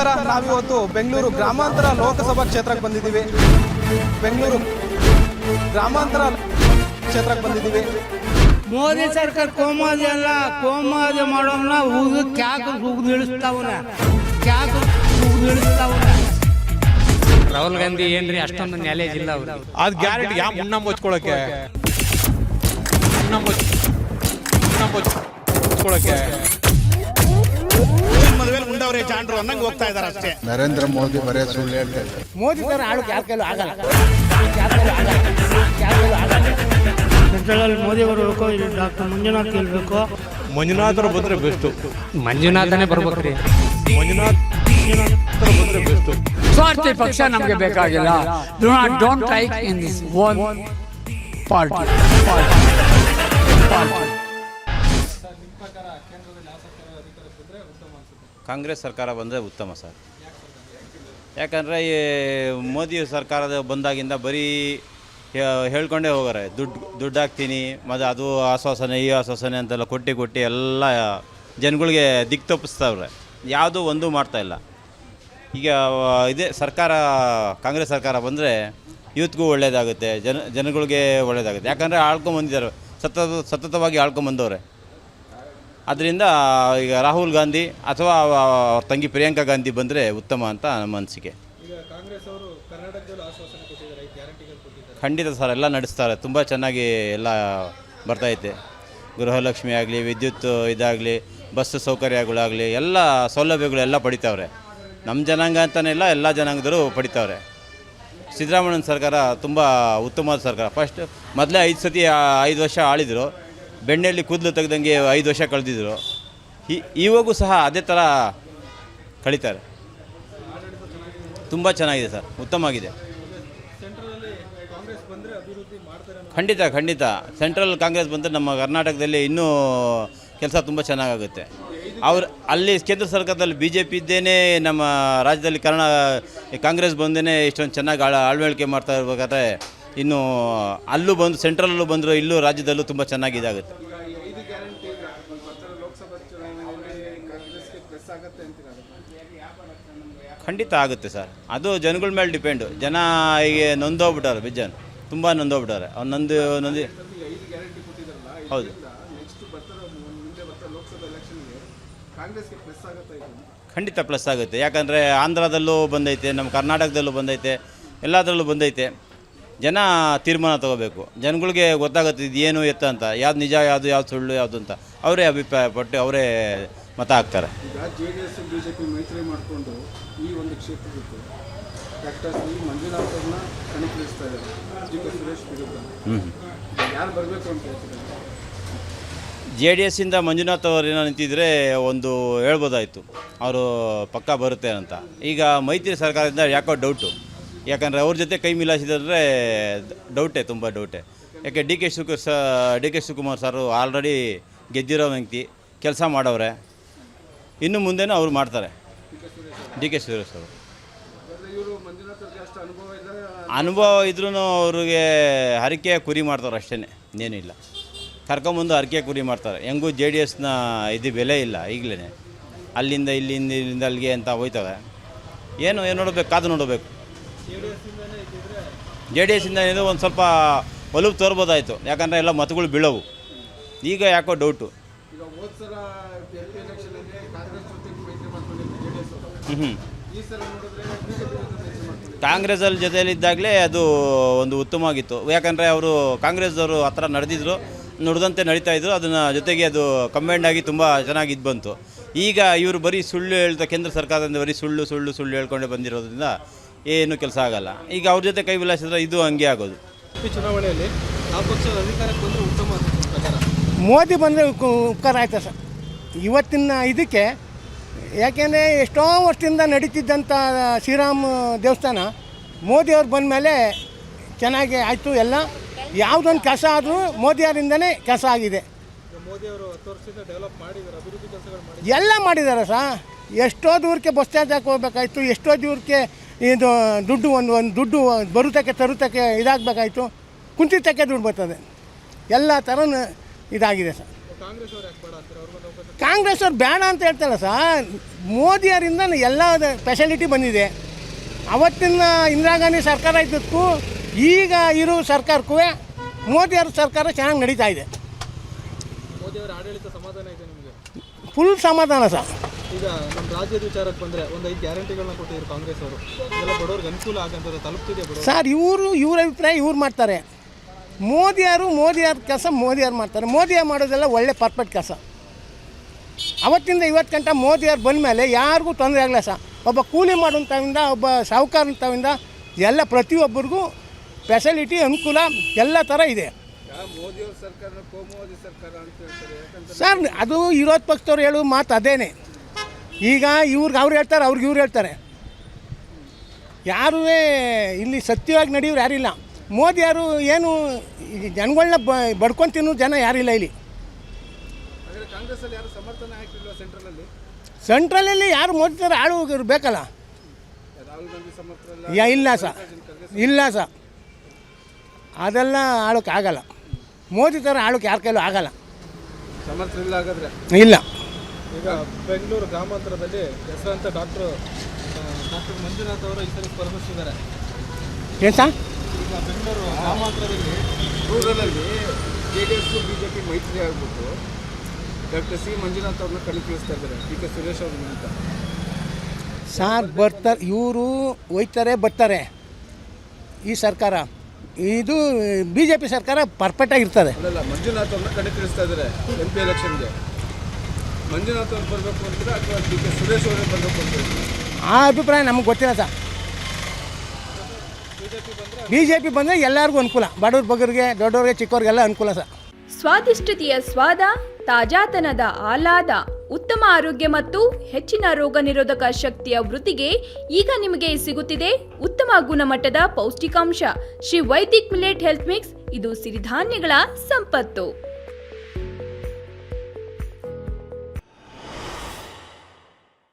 ನಮಸ್ಕಾರ. ನಾವಿವತ್ತು ಬೆಂಗಳೂರು ಗ್ರಾಮಾಂತರ ಲೋಕಸಭಾ ಕ್ಷೇತ್ರಕ್ಕೆ ಬಂದಿದ್ದೀವಿ. ಬೆಂಗಳೂರು ಗ್ರಾಮಾಂತರ ಕ್ಷೇತ್ರಕ್ಕೆ ಬಂದಿದ್ದೀವಿ. ಮೋದಿ ಸರ್ಕಾರ ಕೋಮಾದಿ ಅಲ್ಲ, ಕೋಮಾದಿ ಮಾಡೋನ ಉಗಿದು ಕ್ಯಾಕ್ ಉಗಿದು ಇಳಿಸ್ತಾವನ, ಕ್ಯಾಕ್ ಉಗಿದು ಇಳಿಸ್ತಾವನ. ರಾಹುಲ್ ಗಾಂಧಿ ಏನ್ರಿ ಅಷ್ಟೊಂದು ನ್ಯಾಲೇಜ್ ಇಲ್ಲ ಅವ್ರು. ಅದು ಗ್ಯಾರಂಟಿ ಯಾವ ಮುನ್ನ ಮುಚ್ಕೊಳ್ಳೋಕೆ ಮದುವೆ ಉಂಡವ್ರೆ ಜಾಂಡ್ರು ಅನ್ನಂಗೆ ಹೋಗ್ತಾ ಇದಾರೆ ಅಷ್ಟೇ. ನರೇಂದ್ರ ಮೋದಿ ಬರೇ ಸುಳ್ಳು ಹೇಳ್ತಾ ಇದ್ದಾರೆ. ಮೋದಿ ತರ ಆಳಕ್ಕೆ ಯಾರ ಕೈಲೂ ಆಗಲ್ಲ. ಸೆಂಟ್ರಲ್ ಮೋದಿ ಅವರು ಬೇಕು, ಇಲ್ಲಿ ಡಾಕ್ಟರ್ ಮಂಜುನಾಥ್ ಗೆಲ್ಬೇಕು. ಮಂಜುನಾಥರು ಬಂದ್ರೆ ಬೆಸ್ಟು. ಮಂಜುನಾಥನೇ ಬರ್ಬೇಕ್ರಿ. ಮಂಜುನಾಥರು ಬಂದ್ರೆ ಬೆಸ್ಟು. ಸ್ವಾರ್ಥಿ ಪಕ್ಷ ನಮಗೆ ಬೇಕಾಗಿಲ್ಲ. Don't like in this one party. Congress ಸರ್ಕಾರ ಬಂದರೆ ಉತ್ತಮ ಸರ್. ಯಾಕಂದರೆ ಈ ಮೋದಿ ಸರ್ಕಾರದ ಬಂದಾಗಿಂದ ಬರೀ ಹೇಳ್ಕೊಂಡೇ ಹೋಗಾರೆ. ದುಡ್ಡು ಹಾಕ್ತೀನಿ ಮತ್ತು ಅದು ಆಶ್ವಾಸನೆ ಈ ಆಶ್ವಾಸನೆ ಅಂತೆಲ್ಲ ಕೊಟ್ಟು ಎಲ್ಲ ಜನಗಳಿಗೆ ದಿಕ್ಕು ತಪ್ಪಿಸ್ತಾವ್ರೆ. ಯಾವುದೂ ಒಂದೂ ಮಾಡ್ತಾಯಿಲ್ಲ. ಈಗ ಇದೇ ಸರ್ಕಾರ, ಕಾಂಗ್ರೆಸ್ ಸರ್ಕಾರ ಬಂದರೆ ಯೂತ್ಗೂ ಒಳ್ಳೆಯದಾಗುತ್ತೆ, ಜನಗಳಿಗೆ ಒಳ್ಳೆಯದಾಗುತ್ತೆ. ಯಾಕಂದರೆ ಆಳ್ಕೊಂಬಂದಿದ್ದಾರೆ, ಸತತವಾಗಿ ಆಳ್ಕೊಂಬಂದವ್ರೆ. ಅದರಿಂದ ಈಗ ರಾಹುಲ್ ಗಾಂಧಿ ಅಥವಾ ಅವ್ರ ತಂಗಿ ಪ್ರಿಯಾಂಕಾ ಗಾಂಧಿ ಬಂದರೆ ಉತ್ತಮ ಅಂತ ನಮ್ಮ ಅನಿಸಿಕೆ. ಖಂಡಿತ ಸರ್, ಎಲ್ಲ ನಡೆಸ್ತಾರೆ. ತುಂಬ ಚೆನ್ನಾಗಿ ಎಲ್ಲ ಬರ್ತೈತೆ. ಗೃಹಲಕ್ಷ್ಮಿ ಆಗಲಿ, ವಿದ್ಯುತ್ ಇದಾಗಲಿ, ಬಸ್ ಸೌಕರ್ಯಗಳಾಗಲಿ, ಎಲ್ಲ ಸೌಲಭ್ಯಗಳೆಲ್ಲ ಪಡಿತಾವ್ರೆ. ನಮ್ಮ ಜನಾಂಗ ಅಂತಲೇ ಇಲ್ಲ, ಎಲ್ಲ ಜನಾಂಗದವರು ಪಡಿತಾವ್ರೆ. ಸಿದ್ದರಾಮಯ್ಯನ ಸರ್ಕಾರ ತುಂಬ ಉತ್ತಮವಾದ ಸರ್ಕಾರ. ಫಸ್ಟ್ ಮೊದಲೇ 5 ವರ್ಷ ಆಳಿದರು. ಬೆಣ್ಣೆಯಲ್ಲಿ ಕೂದಲು ತೆಗೆದಂಗೆ 5 ವರ್ಷ ಕಳೆದಿದ್ರು. ಇವಾಗೂ ಸಹ ಅದೇ ಥರ ಕಳೀತಾರೆ. ತುಂಬ ಚೆನ್ನಾಗಿದೆ ಸರ್, ಉತ್ತಮವಾಗಿದೆ. ಖಂಡಿತ ಸೆಂಟ್ರಲ್ ಕಾಂಗ್ರೆಸ್ ಬಂದರೆ ನಮ್ಮ ಕರ್ನಾಟಕದಲ್ಲಿ ಇನ್ನೂ ಕೆಲಸ ತುಂಬ ಚೆನ್ನಾಗಾಗುತ್ತೆ. ಅಲ್ಲಿ ಕೇಂದ್ರ ಸರ್ಕಾರದಲ್ಲಿ BJP ಇದ್ದೇನೆ, ನಮ್ಮ ರಾಜ್ಯದಲ್ಲಿ ಕಾಂಗ್ರೆಸ್ ಬಂದೇ ಇಷ್ಟೊಂದು ಚೆನ್ನಾಗಿ ಆಳ್ವಳಿಕೆ ಮಾಡ್ತಾ ಇರಬೇಕಾದ್ರೆ ಇನ್ನು ಅಲ್ಲೂ ಬಂದು ಸೆಂಟ್ರಲ್ಲೂ ಬಂದರೂ ಇಲ್ಲೂ ರಾಜ್ಯದಲ್ಲೂ ತುಂಬ ಚೆನ್ನಾಗಿ ಇದಾಗುತ್ತೆ. ಖಂಡಿತ ಆಗುತ್ತೆ ಸರ್. ಅದು ಜನಗಳ ಮೇಲೆ ಡಿಪೆಂಡು. ಜನ ಈಗ ನೊಂದೋಗ್ಬಿಟ್ಟಾರೆ, ಬಿಜ್ಜನ್ ತುಂಬ ನೊಂದೋಗ್ಬಿಟ್ಟಾರೆ. ಅವ್ನು ನೊಂದು ಹೌದು. ಖಂಡಿತ ಪ್ಲಸ್ ಆಗುತ್ತೆ. ಯಾಕಂದರೆ ಆಂಧ್ರದಲ್ಲೂ ಬಂದೈತೆ, ನಮ್ಮ ಕರ್ನಾಟಕದಲ್ಲೂ ಬಂದೈತೆ, ಎಲ್ಲದರಲ್ಲೂ ಬಂದೈತೆ. ಜನ ತೀರ್ಮಾನ ತೊಗೋಬೇಕು. ಜನಗಳಿಗೆ ಗೊತ್ತಾಗುತ್ತೆ ಇದು ಏನು ಎತ್ತ ಅಂತ, ಯಾವ್ದು ನಿಜ, ಯಾವ್ದು ಸುಳ್ಳು, ಯಾವುದು ಅಂತ ಅವರೇ ಅಭಿಪ್ರಾಯ ಪಟ್ಟು ಅವರೇ ಮತ ಹಾಕ್ತಾರೆ. JDS BJP ಮೈತ್ರಿ ಮಾಡಿಕೊಂಡು ಈ ಒಂದು ಕ್ಷೇತ್ರಕ್ಕೆ ಡಾಕ್ಟರ್ ಮಂಜುನಾಥರನ್ನ ಕಣಕ್ಕಿಳಿಸ್ತಾ ಇದ್ದಾರೆ. DK ಸುರೇಶ್ ವಿರುದ್ಧ ಯಾರು ಬರಬೇಕು ಅಂತ ಹೇಳ್ತಿದ್ದಾರೆ? JDS ಮಂಜುನಾಥ್ ಅವರು ಏನೋ ನಿಂತಿದ್ರೆ ಒಂದು ಹೇಳ್ಬೋದಾಯಿತು, ಅವರು ಪಕ್ಕ ಬರುತ್ತೆ ಅಂತ. ಈಗ ಮೈತ್ರಿ ಸರ್ಕಾರದಿಂದ ಯಾಕೋ ಡೌಟು. ಯಾಕಂದರೆ ಅವ್ರ ಜೊತೆ ಕೈ ಮಿಲಾಯಿಸಿದ್ರೆ ಡೌಟೇ, ತುಂಬ ಡೌಟೇ. ಯಾಕೆ DK ಶಿವಕುಮಾರ್ ಸರು ಆಲ್ರೆಡಿ ಗೆದ್ದಿರೋ ವ್ಯಕ್ತಿ, ಕೆಲಸ ಮಾಡವ್ರೆ. ಇನ್ನು ಮುಂದೆನೂ ಅವ್ರು ಮಾಡ್ತಾರೆ. DK ಸುರೇಶ್ ಅವರು ಅನುಭವ ಇದ್ರೂ ಅವ್ರಿಗೆ ಹರಕೆ ಕುರಿ ಮಾಡ್ತಾರೆ ಅಷ್ಟೇ, ಇನ್ನೇನಿಲ್ಲ. ಕರ್ಕೊಂಬಂದು ಹರಕೆ ಕುರಿ ಮಾಡ್ತಾರೆ. ಹೆಂಗೂ JDSನ ಇದು ಬೆಲೆ ಇಲ್ಲ. ಈಗಲೇ ಅಲ್ಲಿಂದ ಇಲ್ಲಿಂದ ಅಲ್ಲಿಗೆ ಅಂತ ಹೋಯ್ತವೆ. ಏನು ನೋಡಬೇಕು, ಕಾದು ನೋಡಬೇಕು. JDSಯಿಂದ ಇದು ಒಂದು ಸ್ವಲ್ಪ ಒಲವು ತೋರ್ಬೋದಾಯಿತು. ಯಾಕಂದರೆ ಎಲ್ಲ ಮತಗಳು ಬೀಳವು. ಈಗ ಯಾಕೋ ಡೌಟು. ಕಾಂಗ್ರೆಸ್ಸಲ್ಲಿ ಜೊತೆಯಲ್ಲಿದ್ದಾಗಲೇ ಅದು ಒಂದು ಉತ್ತಮವಾಗಿತ್ತು. ಯಾಕಂದರೆ ಅವರು ಕಾಂಗ್ರೆಸ್ದವರು ಆ ಥರ ನುಡಿದಂತೆ ನಡೀತಾಯಿದ್ರು. ಅದನ್ನು ಜೊತೆಗೆ ಅದು ಕಂಬೈಂಡ್ ಆಗಿ ತುಂಬ ಚೆನ್ನಾಗಿ ಇದು ಬಂತು. ಈಗ ಇವರು ಬರೀ ಸುಳ್ಳು ಹೇಳ್ತಾ, ಕೇಂದ್ರ ಸರ್ಕಾರದಿಂದ ಬರೀ ಸುಳ್ಳು ಹೇಳ್ಕೊಂಡೇ ಬಂದಿರೋದ್ರಿಂದ ಏನು ಕೆಲಸ ಆಗಲ್ಲ. ಈಗ ಅವ್ರ ಜೊತೆ ಕೈ ವಿಲಾಸಿದ್ರೆ ಇದು ಹಂಗೆ ಆಗೋದು. ಚುನಾವಣೆಯಲ್ಲಿ ಆ ಪಕ್ಷದ ಅಧಿಕಾರಕ್ಕೆ ಬಂದರೆ ಉತ್ತಮ ಪ್ರಕಾರ. ಮೋದಿ ಬಂದರೆ ಉಪಕಾರ ಆಯ್ತು ಸರ್ ಇವತ್ತಿನ ಇದಕ್ಕೆ. ಯಾಕೆಂದರೆ ಎಷ್ಟೋ ವರ್ಷದಿಂದ ನಡೀತಿದ್ದಂಥ ಶ್ರೀರಾಮ ದೇವಸ್ಥಾನ ಮೋದಿಯವ್ರು ಬಂದ ಮೇಲೆ ಚೆನ್ನಾಗಿ ಆಯಿತು. ಎಲ್ಲ ಯಾವುದೊಂದು ಕೆಲಸ ಆದರೂ ಮೋದಿಯವರಿಂದನೇ ಕೆಲಸ ಆಗಿದೆ. ಎಲ್ಲ ಮಾಡಿದ್ದಾರೆ ಸರ್. ಎಷ್ಟೋ ದೂರಕ್ಕೆ ಬಸ್ ಚಾರ್ಜ್ ಹಾಕೋಬೇಕಾಯ್ತು, ಎಷ್ಟೋ ದೂರಕ್ಕೆ ಇದು ದುಡ್ಡು ಒಂದು ದುಡ್ಡು ತರುತ್ತಕ್ಕೆ ಇದಾಗಬೇಕಾಯ್ತು, ಕುಂತಿದ್ದಕ್ಕೆ ದುಡ್ಡು ಬರ್ತದೆ. ಎಲ್ಲ ಥರ ಇದಾಗಿದೆ ಸರ್. ಕಾಂಗ್ರೆಸ್ ಅವ್ರು ಯಾಕೆ ಬೇಡ ಅಂತಾರೆ? ಅವ್ರಿಗೊಂದು ಅವಕಾಶ. ಕಾಂಗ್ರೆಸ್ ಅವ್ರು ಬೇಡ ಅಂತ ಹೇಳ್ತಾರಲ್ಲ ಸರ್, ಮೋದಿಯವರಿಂದ ಎಲ್ಲ ಫೆಸಿಲಿಟಿ ಬಂದಿದೆ. ಅವತ್ತಿನ ಇಂದಿರಾ ಗಾಂಧಿ ಸರ್ಕಾರ ಇದ್ದಕ್ಕೂ ಈಗ ಇರೋ ಸರ್ಕಾರಕ್ಕೂ ಮೋದಿಯವ್ರ ಸರ್ಕಾರ ಚೆನ್ನಾಗಿ ನಡೀತಾ ಇದೆ. ಮೋದಿಯವರ ಆಡಳಿತ ಸಮಾಧಾನ ಇದೆ ನಿಮಗೆ? ಫುಲ್ ಸಮಾಧಾನ ಸರ್. ಈಗ ನಮ್ಮ ರಾಜ್ಯದ ವಿಚಾರಕ್ಕೆ ಬಂದರೆ ಒಂದು 5 ಗ್ಯಾರಂಟಿಗಳನ್ನ ಕೊಟ್ಟಿದ್ರು ಕಾಂಗ್ರೆಸ್ ಅವರು. ಎಲ್ಲ ಬಡವ್ರಿಗೆ ಅನುಕೂಲ ಆಗಂಥದ್ದು ತಲುಪ್ತಿದೆ ಬಡವರು. ಸರ್ ಇವ್ರ ಅಭಿಪ್ರಾಯ ಇವ್ರು ಮಾಡ್ತಾರೆ. ಮೋದಿಯವ್ರ ಕೆಲಸ ಮೋದಿಯವ್ರು ಮಾಡ್ತಾರೆ. ಮೋದಿಯವ್ರು ಮಾಡೋದೆಲ್ಲ ಒಳ್ಳೆ ಪರ್ಫೆಕ್ಟ್ ಕೆಲಸ. ಅವತ್ತಿಂದ ಇವತ್ತು ಗಂಟ ಮೋದಿಯವ್ರು ಬಂದ ಮೇಲೆ ಯಾರಿಗೂ ತೊಂದರೆ ಆಗಲ್ಲ ಸರ್. ಒಬ್ಬ ಕೂಲಿ ಮಾಡೋಂಥವಿಂದ ಒಬ್ಬ ಸಾಹುಕಾರಂಥವಿಂದ ಎಲ್ಲ ಪ್ರತಿಯೊಬ್ಬರಿಗೂ ಫೆಸಿಲಿಟಿ ಅನುಕೂಲ ಎಲ್ಲ ಥರ ಇದೆ. ಮೋದಿಯವ್ರ ಸರ್ಕಾರ ಕೋಮುವಾದಿ ಸರ್ಕಾರ ಅಂತ ಹೇಳ್ತಾರೆ. ಯಾಕಂದ್ರೆ ಸರ್ ಅದು ವಿರೋಧ ಪಕ್ಷದವ್ರು ಹೇಳೋ ಮಾತು ಅದೇನೆ. ಈಗ ಇವ್ರಿಗೆ ಅವ್ರು ಹೇಳ್ತಾರೆ, ಅವ್ರಿಗೆ ಇವ್ರು ಹೇಳ್ತಾರೆ. ಯಾರೂ ಇಲ್ಲಿ ಸತ್ಯವಾಗಿ ನಡೆಯೋರು ಯಾರಿಲ್ಲ. ಮೋದಿಯವರು ಏನು ಜನಗಳನ್ನ ಬಡ್ಕೊಂಡು ತಿನ್ನೋ ಜನ ಯಾರಿಲ್ಲ ಇಲ್ಲಿ. ಹಾಗಾದ್ರೆ ಕಾಂಗ್ರೆಸ್ಸಲ್ಲಿ ಯಾರು ಸಮರ್ಥನೆ ಆಗ್ತಿಲ್ವಾ ಸೆಂಟ್ರಲಲ್ಲಿ? ಸೆಂಟ್ರಲಲ್ಲಿ ಯಾರು ಮೋದಿ ಥರ ಆಳು ಬೇಕಲ್ಲ. ರಾಹುಲ್ ಗಾಂಧಿ ಸಮರ್ಥರಲ್ಲ? ಇಲ್ಲ ಸರ್, ಇಲ್ಲ ಸರ್, ಅದೆಲ್ಲ ಆಳೋಕ್ಕೆ ಆಗಲ್ಲ. ಮೋದಿ ಥರ ಆಳೋಕ್ಕೆ ಯಾರ ಕೈಲೂ ಆಗಲ್ಲ. ಸಮರ್ಥರಿಲ್ಲ ಹಾಗಾದ್ರೆ? ಇಲ್ಲ. ಈಗ ಬೆಂಗಳೂರು ಗ್ರಾಮಾಂತರದಲ್ಲಿ ಹೆಸರಾಂತ ಡಾಕ್ಟರ್ ಮಂಜುನಾಥ್ ಅವರು ಈ ಸರಿ ಸ್ಪರ್ಧಿಸಿದ್ದಾರೆ. ಏನು ಸರ್? ಈಗ ಬೆಂಗಳೂರು ಗ್ರಾಮಾಂತರದಲ್ಲಿ ರೂರಲಲ್ಲಿ JDS BJP ಮೈತ್ರಿ ಆಗ್ಬಿಟ್ಟು ಡಾಕ್ಟರ್ ಸಿ ಮಂಜುನಾಥ್ ಅವ್ರನ್ನ ಕಣಕ್ಕಿಳಿಸ್ತಾ ಇದ್ದಾರೆ DK ಸುರೇಶ್ ಅವ್ರ ವಿರುದ್ಧ. ಸಾರ್ ಬರ್ತಾರೆ, ಇವರು ಹೋಯ್ತಾರೆ ಬರ್ತಾರೆ. ಈ ಸರ್ಕಾರ ಇದು BJP ಸರ್ಕಾರ ಪರ್ಫೆಕ್ಟಾಗಿರ್ತದೆ. ಅಲ್ಲಲ್ಲ, ಮಂಜುನಾಥ್ ಅವ್ರನ್ನ ಕಣಕ್ಕಿಳಿಸ್ತಾ ಇದ್ದಾರೆ MP ಎಲೆಕ್ಷನ್ಗೆ. ಮಂಜುನಾಥ್ ಅವ್ರು ಬರಬೇಕು ಅಂತೀರಾ ಅಥವಾ DK ಸುರೇಶ್ ಅವರೇ ಬರಬೇಕು ಅಂತ? ಆ ಅಭಿಪ್ರಾಯ ನಮಗೆ ಗೊತ್ತಿಲ್ಲ ಸರ್. BJP ಬಂದರೆ ಎಲ್ಲರಿಗೂ ಅನುಕೂಲ. ಬಡವ್ರ ಬಗ್ಗರಿಗೆ, ದೊಡ್ಡವ್ರಿಗೆ, ಚಿಕ್ಕವ್ರಿಗೆಲ್ಲ ಅನುಕೂಲ ಸರ್. ಸ್ವಾದಿಷ್ಟತೆಯ ಸ್ವಾದ, ತಾಜಾತನದ ಆಹ್ಲಾದ, ಉತ್ತಮ ಆರೋಗ್ಯ ಮತ್ತು ಹೆಚ್ಚಿನ ರೋಗ ನಿರೋಧಕ ಶಕ್ತಿಯ ವೃದ್ಧಿಗೆ ಈಗ ನಿಮಗೆ ಸಿಗುತ್ತಿದೆ ಉತ್ತಮ ಗುಣಮಟ್ಟದ ಪೌಷ್ಟಿಕಾಂಶ Shri Vaidik millet health mix. ಇದು ಸಿರಿಧಾನ್ಯಗಳ ಸಂಪತ್ತು.